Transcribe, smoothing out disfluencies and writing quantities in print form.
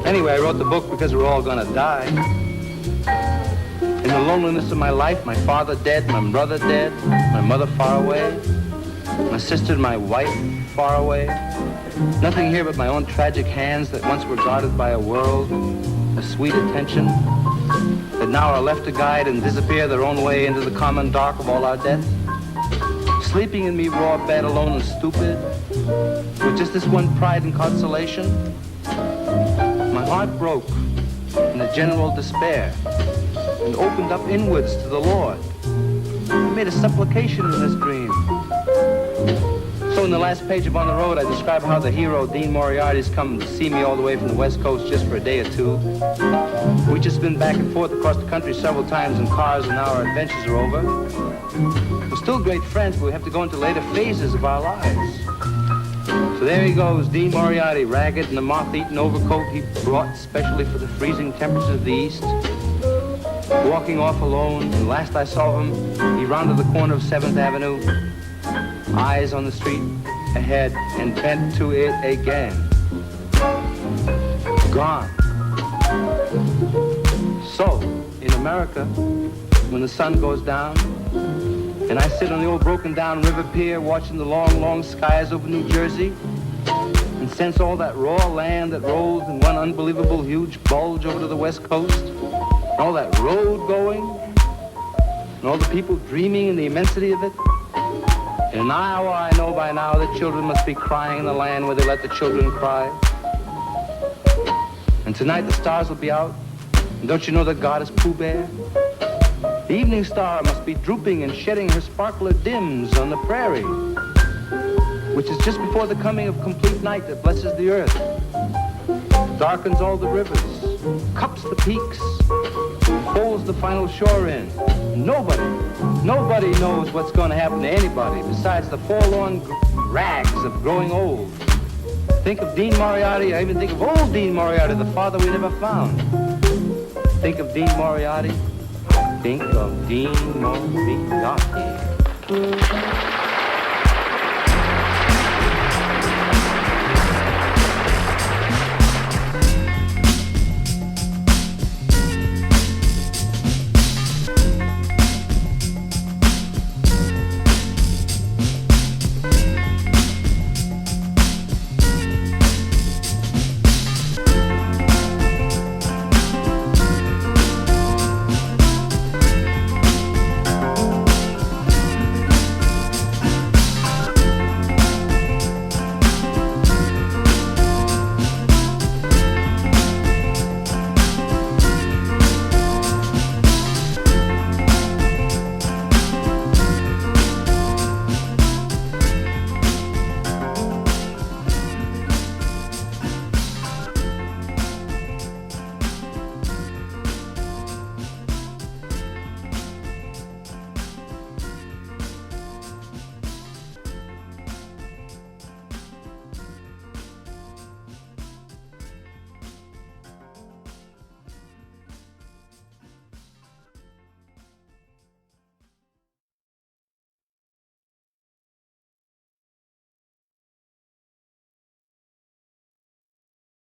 Anyway, I wrote the book because we're all gonna die. In the loneliness of my life, my father dead, my brother dead, my mother far away, my sister and my wife far away. Nothing here but my own tragic hands that once were guarded by a world, a sweet attention, that now are left to guide and disappear their own way into the common dark of all our death. Sleeping in me raw bed alone and stupid, with just this one pride and consolation. My heart broke in a general despair and opened up inwards to the Lord. I made a supplication in this dream. So in the last page of On the Road, I describe how the hero, Dean Moriarty's come to see me all the way from the West Coast just for a day or two. We've just been back and forth across the country several times in cars, and now our adventures are over. We're still great friends, but we have to go into later phases of our lives. So there he goes, Dean Moriarty, ragged in a moth-eaten overcoat he brought specially for the freezing temperatures of the East. Walking off alone, and last I saw him, he rounded the corner of 7th Avenue, eyes on the street ahead, and bent to it again. Gone. So, in America, when the sun goes down, and I sit on the old broken down river pier watching the long, long skies over New Jersey, and sense all that raw land that rolls in one unbelievable huge bulge over to the West Coast, and all that road going, and all the people dreaming in the immensity of it. In an hour, I know by now that children must be crying in the land where they let the children cry. And tonight the stars will be out, and don't you know that God is Pooh Bear? The evening star must be drooping and shedding her sparkler dims on the prairie, which is just before the coming of complete night that blesses the earth, darkens all the rivers, cups the peaks, folds the final shore in. Nobody knows what's going to happen to anybody besides the forlorn rags of growing old. Think of Dean Moriarty, I even think of old Dean Moriarty, the father we never found. Think of Dean Moriarty. Think of Dean Moriarty.